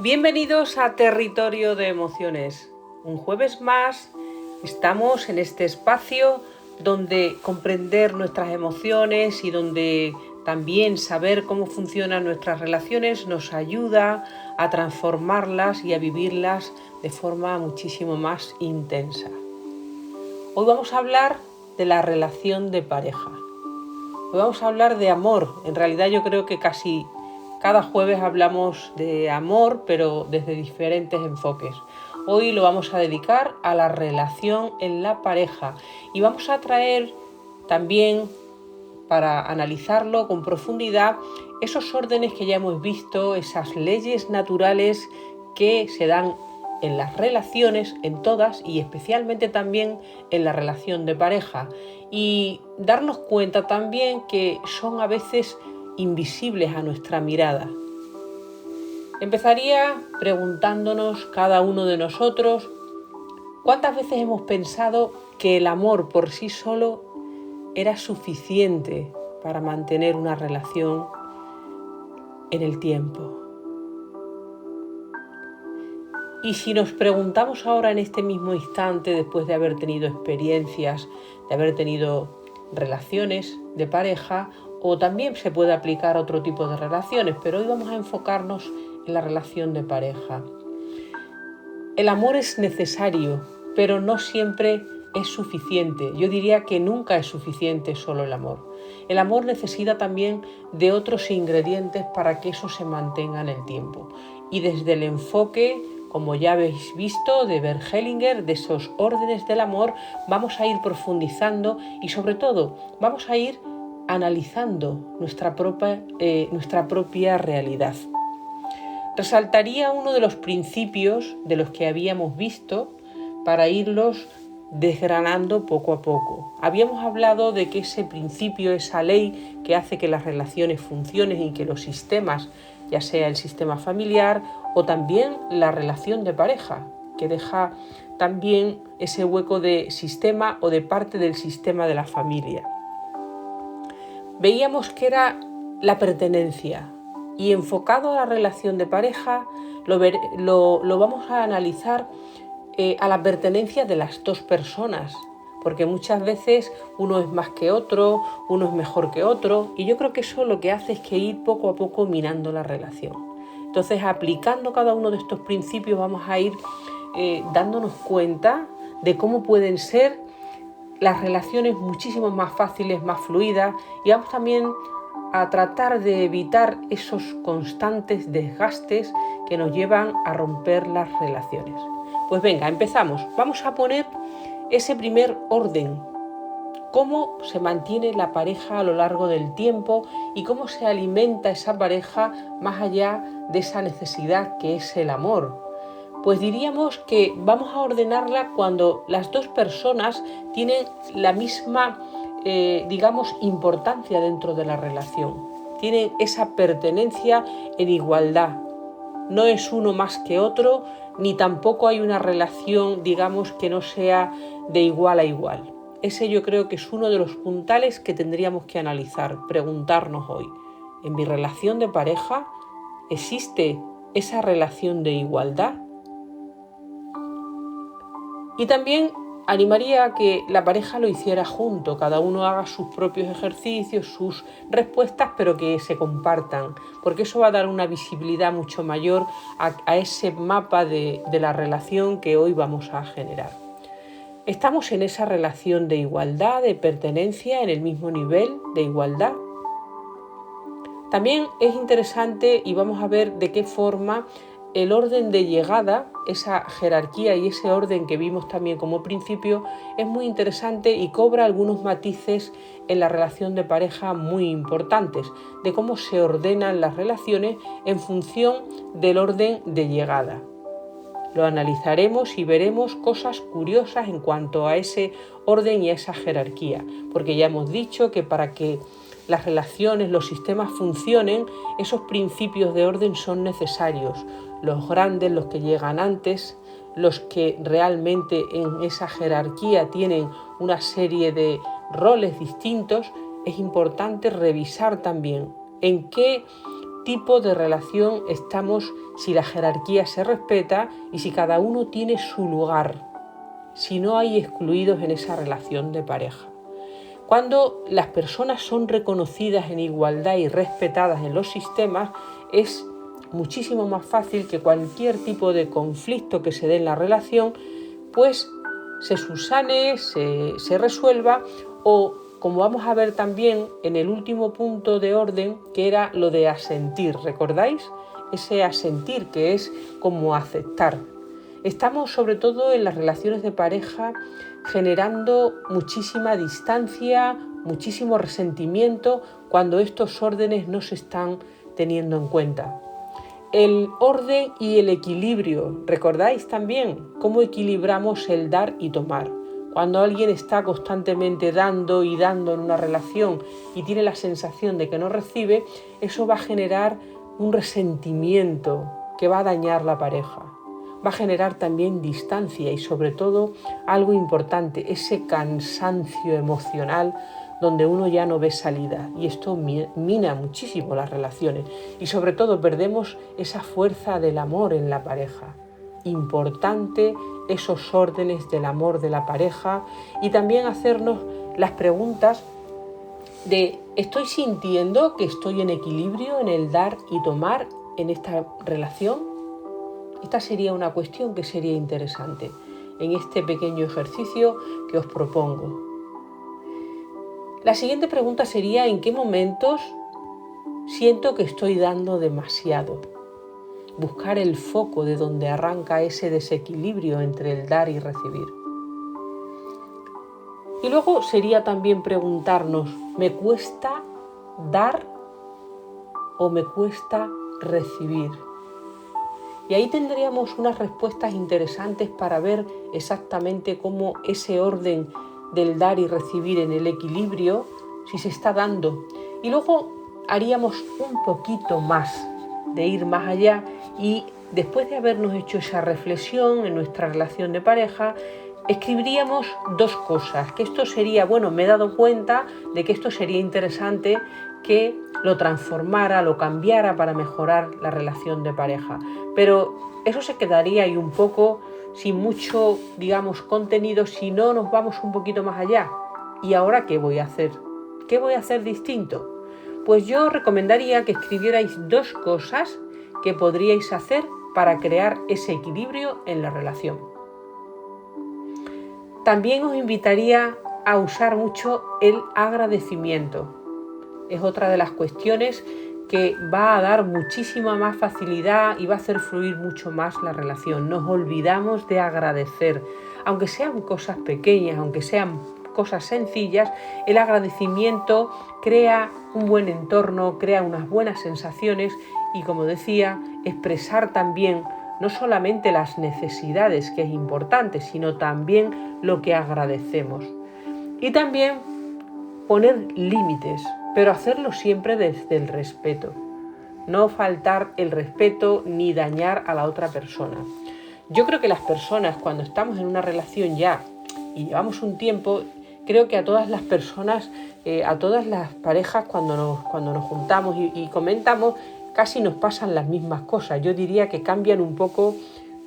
Bienvenidos a Territorio de Emociones. Un jueves más estamos en este espacio donde comprender nuestras emociones y donde también saber cómo funcionan nuestras relaciones nos ayuda a transformarlas y a vivirlas de forma muchísimo más intensa. Hoy vamos a hablar de la relación de pareja. Hoy vamos a hablar de amor. En realidad yo creo que casi cada jueves hablamos de amor, pero desde diferentes enfoques. Hoy lo vamos a dedicar a la relación en la pareja y vamos a traer también, para analizarlo con profundidad, esos órdenes que ya hemos visto, esas leyes naturales que se dan en las relaciones, en todas y especialmente también en la relación de pareja, y darnos cuenta también que son a veces invisibles a nuestra mirada. Empezaría preguntándonos cada uno de nosotros cuántas veces hemos pensado que el amor por sí solo era suficiente para mantener una relación en el tiempo. Y si nos preguntamos ahora en este mismo instante, después de haber tenido experiencias, de haber tenido relaciones de pareja, o también se puede aplicar a otro tipo de relaciones, pero hoy vamos a enfocarnos en la relación de pareja. El amor es necesario, pero no siempre es suficiente. Yo diría que nunca es suficiente solo el amor. El amor necesita también de otros ingredientes para que eso se mantenga en el tiempo. Y desde el enfoque, como ya habéis visto, de Bert Hellinger, de esos órdenes del amor, vamos a ir profundizando y sobre todo vamos a ir analizando nuestra propia realidad. Resaltaría uno de los principios de los que habíamos visto para irlos desgranando poco a poco. Habíamos hablado de que ese principio, esa ley que hace que las relaciones funcionen y que los sistemas, ya sea el sistema familiar o también la relación de pareja, que deja también ese hueco de sistema o de parte del sistema de la familia. Veíamos que era la pertenencia y enfocado a la relación de pareja lo vamos a analizar a la pertenencia de las dos personas, porque muchas veces uno es más que otro, uno es mejor que otro, y yo creo que eso lo que hace es que ir poco a poco minando la relación. Entonces, aplicando cada uno de estos principios vamos a ir dándonos cuenta de cómo pueden ser las relaciones muchísimo más fáciles, más fluidas, y vamos también a tratar de evitar esos constantes desgastes que nos llevan a romper las relaciones. Pues venga, empezamos. Vamos a poner ese primer orden. Cómo se mantiene la pareja a lo largo del tiempo y cómo se alimenta esa pareja más allá de esa necesidad que es el amor. Pues diríamos que vamos a ordenarla cuando las dos personas tienen la misma, importancia dentro de la relación. Tienen esa pertenencia en igualdad. No es uno más que otro, ni tampoco hay una relación, que no sea de igual a igual. Ese yo creo que es uno de los puntales que tendríamos que analizar, preguntarnos hoy. ¿En mi relación de pareja existe esa relación de igualdad? Y también animaría a que la pareja lo hiciera junto, cada uno haga sus propios ejercicios, sus respuestas, pero que se compartan, porque eso va a dar una visibilidad mucho mayor a ese mapa de la relación que hoy vamos a generar. ¿Estamos en esa relación de igualdad, de pertenencia, en el mismo nivel de igualdad? También es interesante y vamos a ver de qué forma el orden de llegada, esa jerarquía y ese orden que vimos también como principio, es muy interesante y cobra algunos matices en la relación de pareja muy importantes, de cómo se ordenan las relaciones en función del orden de llegada. Lo analizaremos y veremos cosas curiosas en cuanto a ese orden y a esa jerarquía, porque ya hemos dicho que para que las relaciones, los sistemas funcionen, esos principios de orden son necesarios. Los grandes, los que llegan antes, los que realmente en esa jerarquía tienen una serie de roles distintos, es importante revisar también en qué tipo de relación estamos, si la jerarquía se respeta y si cada uno tiene su lugar, si no hay excluidos en esa relación de pareja. Cuando las personas son reconocidas en igualdad y respetadas en los sistemas, es muchísimo más fácil que cualquier tipo de conflicto que se dé en la relación, pues se subsane, se resuelva, o como vamos a ver también en el último punto de orden, que era lo de asentir, ¿recordáis? Ese asentir que es como aceptar. Estamos sobre todo en las relaciones de pareja generando muchísima distancia, muchísimo resentimiento cuando estos órdenes no se están teniendo en cuenta. El orden y el equilibrio, ¿recordáis también cómo equilibramos el dar y tomar? Cuando alguien está constantemente dando y dando en una relación y tiene la sensación de que no recibe, eso va a generar un resentimiento que va a dañar la pareja. Va a generar también distancia y sobre todo algo importante, ese cansancio emocional donde uno ya no ve salida, y esto mina muchísimo las relaciones y sobre todo perdemos esa fuerza del amor en la pareja. Importante esos órdenes del amor de la pareja y también hacernos las preguntas de ¿estoy sintiendo que estoy en equilibrio en el dar y tomar en esta relación? Esta sería una cuestión que sería interesante en este pequeño ejercicio que os propongo. La siguiente pregunta sería ¿en qué momentos siento que estoy dando demasiado? Buscar el foco de donde arranca ese desequilibrio entre el dar y recibir. Y luego sería también preguntarnos, ¿me cuesta dar o me cuesta recibir? Y ahí tendríamos unas respuestas interesantes para ver exactamente cómo ese orden del dar y recibir en el equilibrio, si se está dando. Y luego haríamos un poquito más, de ir más allá, y después de habernos hecho esa reflexión en nuestra relación de pareja, escribiríamos dos cosas, que esto sería, me he dado cuenta de que esto sería interesante que lo transformara, lo cambiara para mejorar la relación de pareja. Pero eso se quedaría ahí un poco sin mucho, contenido, si no nos vamos un poquito más allá. ¿Y ahora qué voy a hacer? ¿Qué voy a hacer distinto? Pues yo recomendaría que escribierais dos cosas que podríais hacer para crear ese equilibrio en la relación. También os invitaría a usar mucho el agradecimiento. Es otra de las cuestiones que va a dar muchísima más facilidad y va a hacer fluir mucho más la relación. Nos olvidamos de agradecer, aunque sean cosas pequeñas, aunque sean cosas sencillas, el agradecimiento crea un buen entorno, crea unas buenas sensaciones y, como decía, expresar también no solamente las necesidades, que es importante, sino también lo que agradecemos. Y también poner límites, pero hacerlo siempre desde el respeto. No faltar el respeto ni dañar a la otra persona. Yo creo que las personas, cuando estamos en una relación ya y llevamos un tiempo, creo que a todas las personas, a todas las parejas, cuando nos juntamos y comentamos, casi nos pasan las mismas cosas. Yo diría que cambian un poco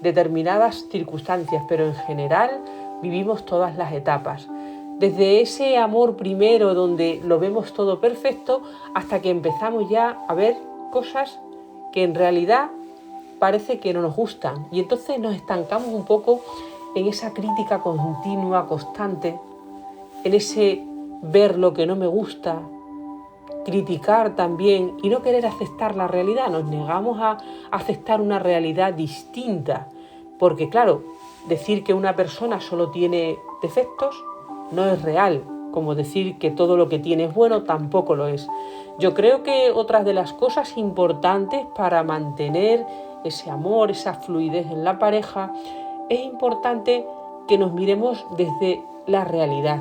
determinadas circunstancias, pero en general vivimos todas las etapas. Desde ese amor primero donde lo vemos todo perfecto hasta que empezamos ya a ver cosas que en realidad parece que no nos gustan y entonces nos estancamos un poco en esa crítica continua, constante, en ese ver lo que no me gusta, criticar también y no querer aceptar la realidad. Nos negamos a aceptar una realidad distinta porque claro, decir que una persona solo tiene defectos no es real, como decir que todo lo que tiene es bueno tampoco lo es. Yo creo que otras de las cosas importantes para mantener ese amor, esa fluidez en la pareja, es importante que nos miremos desde la realidad.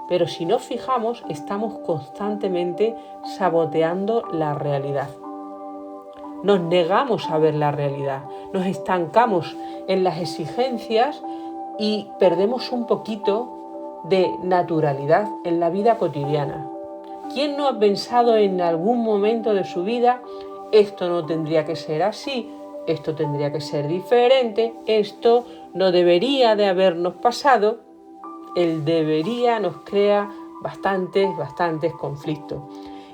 Pero si nos fijamos, estamos constantemente saboteando la realidad. Nos negamos a ver la realidad, nos estancamos en las exigencias y perdemos un poquito de naturalidad en la vida cotidiana. ¿Quién no ha pensado en algún momento de su vida esto no tendría que ser así, esto tendría que ser diferente, esto no debería de habernos pasado. El debería nos crea bastantes conflictos.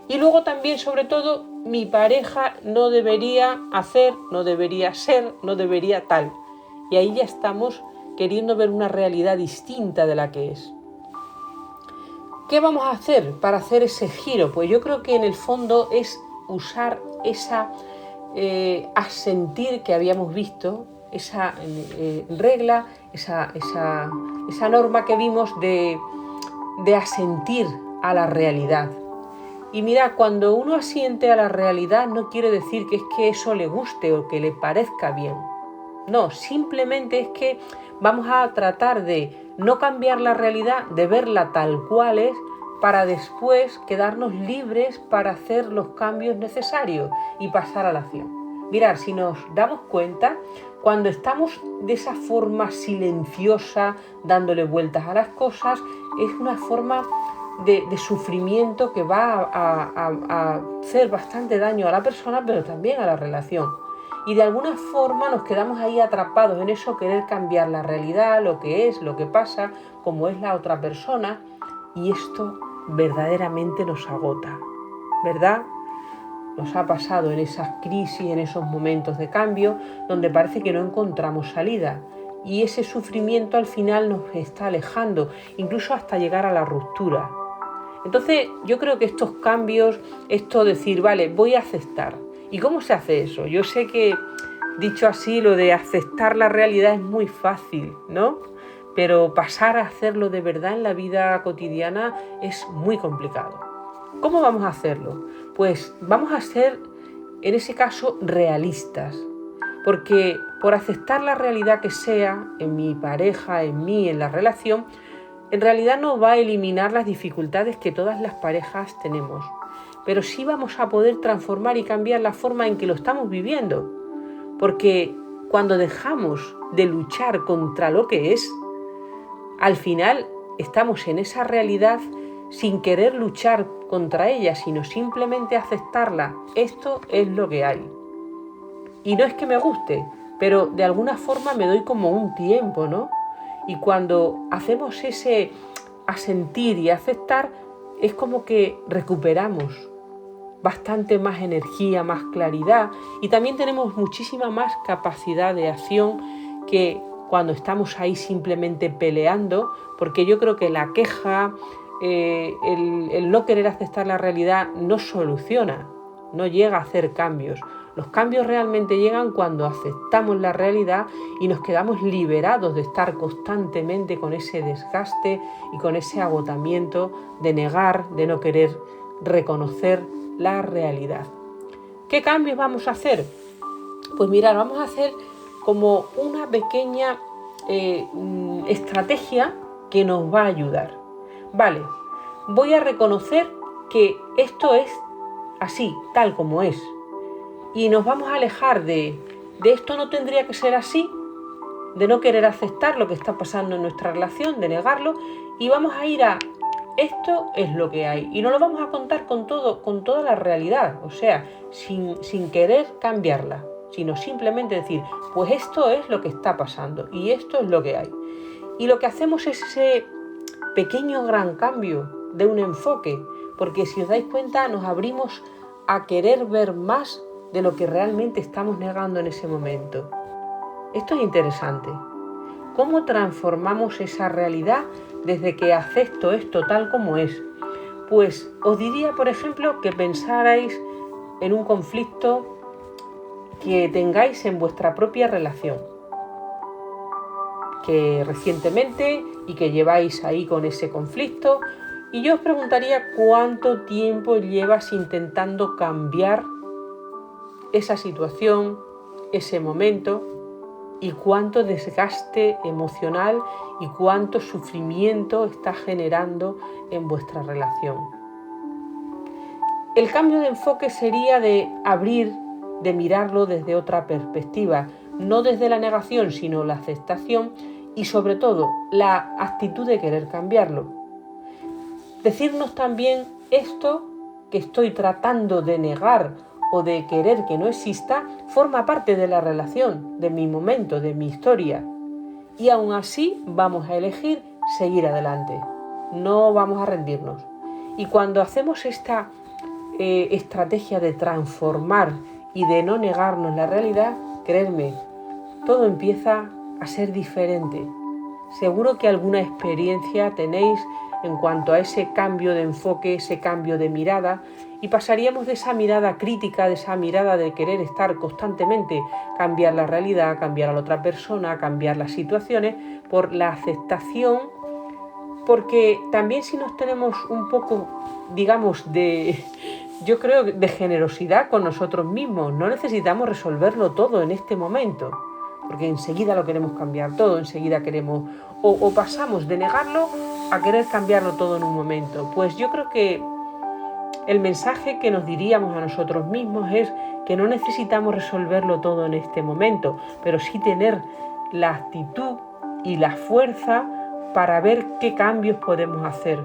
Y luego también, sobre todo, mi pareja no debería hacer, no debería ser, no debería tal. Y ahí ya estamos queriendo ver una realidad distinta de la que es. ¿Qué vamos a hacer para hacer ese giro? Pues yo creo que en el fondo es usar esa asentir que habíamos visto, esa regla, esa norma que vimos de asentir a la realidad. Y mira, cuando uno asiente a la realidad no quiere decir que es que eso le guste o que le parezca bien. No, simplemente es que vamos a tratar de no cambiar la realidad, de verla tal cual es, para después quedarnos libres para hacer los cambios necesarios y pasar a la acción. Mirad, si nos damos cuenta, cuando estamos de esa forma silenciosa, dándole vueltas a las cosas, es una forma de sufrimiento que va a hacer bastante daño a la persona, pero también a la relación. Y de alguna forma nos quedamos ahí atrapados en eso, querer cambiar la realidad, lo que es, lo que pasa, como es la otra persona, y esto verdaderamente nos agota, ¿verdad? Nos ha pasado en esas crisis, en esos momentos de cambio, donde parece que no encontramos salida. Y ese sufrimiento al final nos está alejando, incluso hasta llegar a la ruptura. Entonces yo creo que estos cambios, esto decir, vale, voy a aceptar. ¿Y cómo se hace eso? Yo sé que, dicho así, lo de aceptar la realidad es muy fácil, ¿no? Pero pasar a hacerlo de verdad en la vida cotidiana es muy complicado. ¿Cómo vamos a hacerlo? Pues vamos a ser, en ese caso, realistas. Porque por aceptar la realidad que sea, en mi pareja, en mí, en la relación, en realidad no va a eliminar las dificultades que todas las parejas tenemos. Pero sí vamos a poder transformar y cambiar la forma en que lo estamos viviendo. Porque cuando dejamos de luchar contra lo que es, al final estamos en esa realidad sin querer luchar contra ella, sino simplemente aceptarla. Esto es lo que hay. Y no es que me guste, pero de alguna forma me doy como un tiempo, ¿no? Y cuando hacemos ese asentir y aceptar, es como que recuperamos bastante más energía, más claridad, y también tenemos muchísima más capacidad de acción que cuando estamos ahí simplemente peleando, porque yo creo que la queja, el no querer aceptar la realidad no soluciona, no llega a hacer cambios. Los cambios realmente llegan cuando aceptamos la realidad y nos quedamos liberados de estar constantemente con ese desgaste y con ese agotamiento de negar, de no querer reconocer la realidad. ¿Qué cambios vamos a hacer? Pues mirad, vamos a hacer como una pequeña estrategia que nos va a ayudar. Vale, voy a reconocer que esto es así, tal como es. Y nos vamos a alejar de esto no tendría que ser así, de no querer aceptar lo que está pasando en nuestra relación, de negarlo, y vamos a ir a esto es lo que hay. Y no lo vamos a contar con toda la realidad, o sea, sin querer cambiarla, sino simplemente decir, pues esto es lo que está pasando y esto es lo que hay. Y lo que hacemos es ese pequeño gran cambio de un enfoque, porque si os dais cuenta nos abrimos a querer ver más de lo que realmente estamos negando en ese momento. Esto es interesante. ¿Cómo transformamos esa realidad desde que acepto esto tal como es? Pues os diría, por ejemplo, que pensarais en un conflicto que tengáis en vuestra propia relación, que recientemente y que lleváis ahí con ese conflicto, y yo os preguntaría cuánto tiempo llevas intentando cambiar esa situación, ese momento, y cuánto desgaste emocional y cuánto sufrimiento está generando en vuestra relación. El cambio de enfoque sería de abrir, de mirarlo desde otra perspectiva, no desde la negación, sino la aceptación y sobre todo la actitud de querer cambiarlo. Decirnos también esto que estoy tratando de negar o de querer que no exista forma parte de la relación, de mi momento, de mi historia. Y aún así vamos a elegir seguir adelante. No vamos a rendirnos. Y cuando hacemos esta estrategia de transformar y de no negarnos la realidad, creedme, todo empieza a ser diferente. Seguro que alguna experiencia tenéis en cuanto a ese cambio de enfoque, ese cambio de mirada, y pasaríamos de esa mirada crítica, de esa mirada de querer estar constantemente, cambiar la realidad, cambiar a la otra persona, cambiar las situaciones, por la aceptación, porque también si nos tenemos un poco, digamos, yo creo, de generosidad con nosotros mismos, no necesitamos resolverlo todo en este momento, porque enseguida lo queremos cambiar todo, enseguida queremos, o pasamos de negarlo a querer cambiarlo todo en un momento. Pues yo creo que el mensaje que nos diríamos a nosotros mismos es que no necesitamos resolverlo todo en este momento, pero sí tener la actitud y la fuerza para ver qué cambios podemos hacer.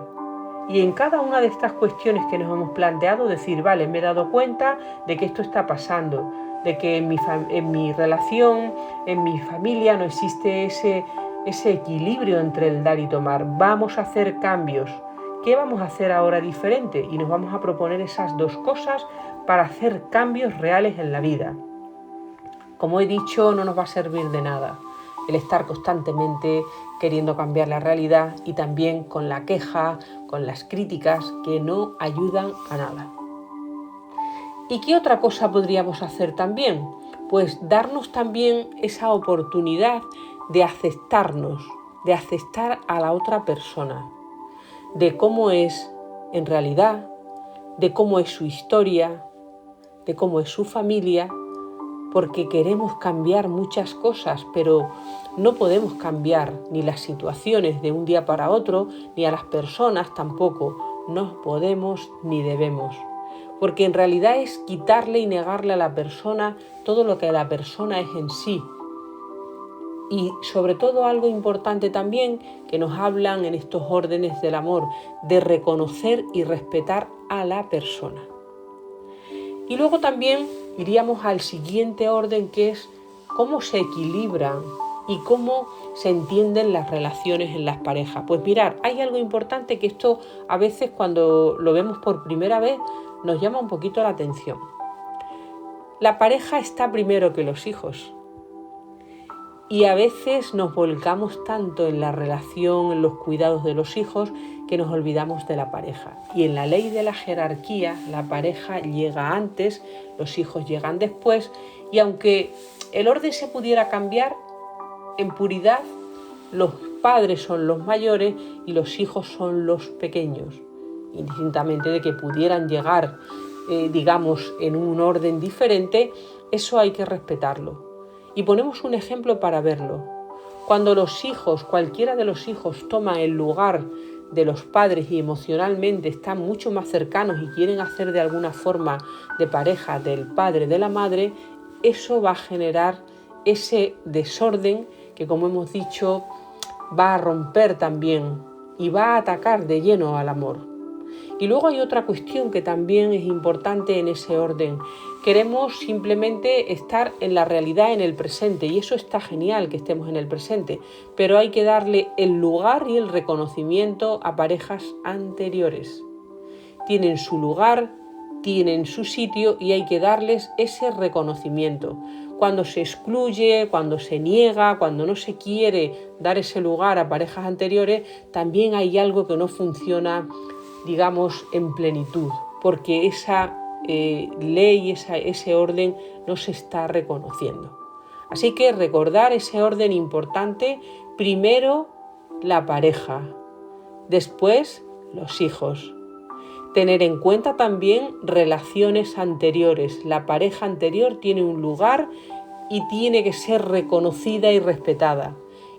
Y en cada una de estas cuestiones que nos hemos planteado, decir, vale, me he dado cuenta de que esto está pasando, de que en mi relación, en mi familia no existe ese equilibrio entre el dar y tomar. Vamos a hacer cambios. ¿Qué vamos a hacer ahora diferente? Y nos vamos a proponer esas dos cosas para hacer cambios reales en la vida. Como he dicho, no nos va a servir de nada el estar constantemente queriendo cambiar la realidad y también con la queja, con las críticas que no ayudan a nada. ¿Y qué otra cosa podríamos hacer también? Pues darnos también esa oportunidad de aceptarnos, de aceptar a la otra persona, de cómo es en realidad, de cómo es su historia, de cómo es su familia, porque queremos cambiar muchas cosas, pero no podemos cambiar ni las situaciones de un día para otro, ni a las personas tampoco. No podemos ni debemos, porque en realidad es quitarle y negarle a la persona todo lo que la persona es en sí. Y sobre todo algo importante también que nos hablan en estos órdenes del amor, de reconocer y respetar a la persona. Y luego también iríamos al siguiente orden, que es cómo se equilibran y cómo se entienden las relaciones en las parejas. Pues mirad, hay algo importante que esto a veces cuando lo vemos por primera vez nos llama un poquito la atención. La pareja está primero que los hijos. Y a veces nos volcamos tanto en la relación, en los cuidados de los hijos, que nos olvidamos de la pareja. Y en la ley de la jerarquía, la pareja llega antes, los hijos llegan después, y aunque el orden se pudiera cambiar, en puridad, los padres son los mayores y los hijos son los pequeños, indistintamente de que pudieran llegar, digamos, en un orden diferente, eso hay que respetarlo. Y ponemos un ejemplo para verlo. Cuando los hijos, cualquiera de los hijos, toma el lugar de los padres y emocionalmente están mucho más cercanos y quieren hacer de alguna forma de pareja del padre, de la madre, eso va a generar ese desorden que, como hemos dicho, va a romper también y va a atacar de lleno al amor. Y luego hay otra cuestión que también es importante en ese orden. Queremos simplemente estar en la realidad, en el presente, y eso está genial que estemos en el presente, pero hay que darle el lugar y el reconocimiento a parejas anteriores. Tienen su lugar, tienen su sitio y hay que darles ese reconocimiento. Cuando se excluye, cuando se niega, cuando no se quiere dar ese lugar a parejas anteriores, también hay algo que no funciona, digamos, en plenitud, porque esa ley, ese orden no se está reconociendo. Así que recordar ese orden importante, primero la pareja, después los hijos. Tener en cuenta también relaciones anteriores. La pareja anterior tiene un lugar y tiene que ser reconocida y respetada.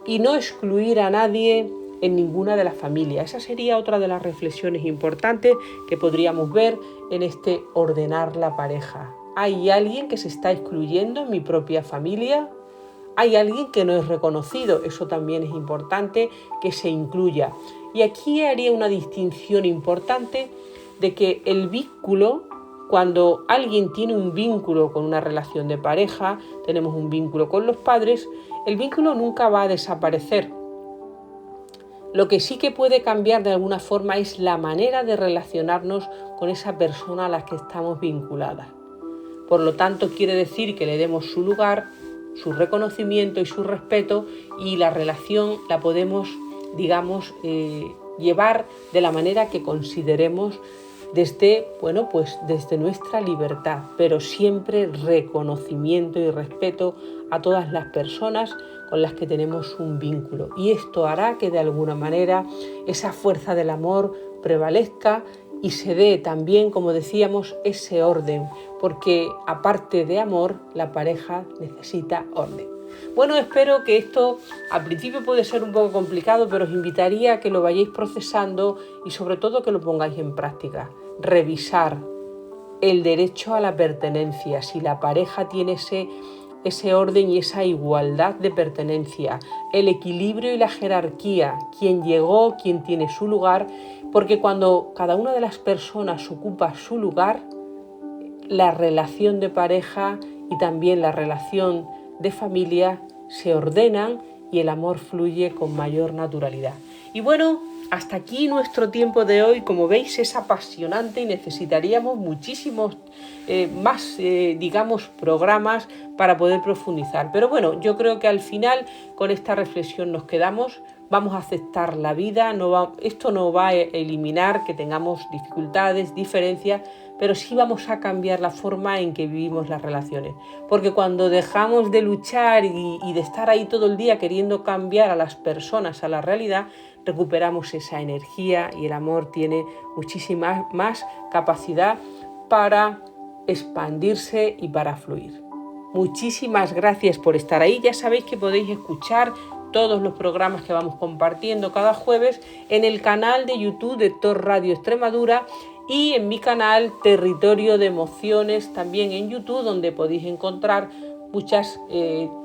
Y no excluir a nadie en ninguna de las familias. Esa sería otra de las reflexiones importantes que podríamos ver en este ordenar la pareja. ¿Hay alguien que se está excluyendo en mi propia familia? ¿Hay alguien que no es reconocido? Eso también es importante que se incluya. Y aquí haría una distinción importante de que el vínculo, cuando alguien tiene un vínculo con una relación de pareja, tenemos un vínculo con los padres, el vínculo nunca va a desaparecer. Lo que sí que puede cambiar de alguna forma es la manera de relacionarnos con esa persona a la que estamos vinculadas. Por lo tanto, quiere decir que le demos su lugar, su reconocimiento y su respeto, y la relación la podemos, llevar de la manera que consideremos desde nuestra libertad, pero siempre reconocimiento y respeto a todas las personas con las que tenemos un vínculo. Y esto hará que de alguna manera esa fuerza del amor prevalezca y se dé también, como decíamos, ese orden, porque aparte de amor, la pareja necesita orden. Bueno, espero que esto al principio puede ser un poco complicado, pero os invitaría a que lo vayáis procesando y sobre todo que lo pongáis en práctica. Revisar el derecho a la pertenencia, si la pareja tiene ese orden y esa igualdad de pertenencia, el equilibrio y la jerarquía, quién llegó, quién tiene su lugar, porque cuando cada una de las personas ocupa su lugar, la relación de pareja y también la relación de familia se ordenan y el amor fluye con mayor naturalidad. Y bueno, hasta aquí nuestro tiempo de hoy. Como veis, es apasionante y necesitaríamos muchísimos más programas para poder profundizar. Pero bueno, yo creo que al final con esta reflexión nos quedamos. Vamos a aceptar la vida, esto no va a eliminar que tengamos dificultades, diferencias, pero sí vamos a cambiar la forma en que vivimos las relaciones. Porque cuando dejamos de luchar y de estar ahí todo el día queriendo cambiar a las personas, a la realidad, recuperamos esa energía y el amor tiene muchísima más capacidad para expandirse y para fluir. Muchísimas gracias por estar ahí. Ya sabéis que podéis escuchar todos los programas que vamos compartiendo cada jueves en el canal de YouTube de Tor Radio Extremadura y en mi canal Territorio de Emociones, también en YouTube, donde podéis encontrar muchas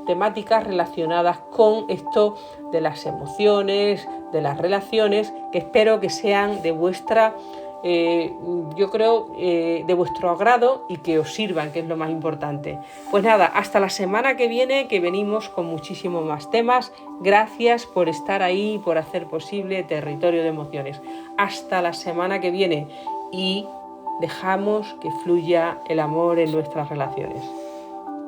temáticas relacionadas con esto de las emociones, de las relaciones, que espero que sean de vuestra de vuestro agrado y que os sirvan, que es lo más importante. Pues nada, hasta la semana que viene, que venimos con muchísimos más temas. Gracias por estar ahí y por hacer posible Territorio de Emociones. Hasta la semana que viene y dejamos que fluya el amor en nuestras relaciones.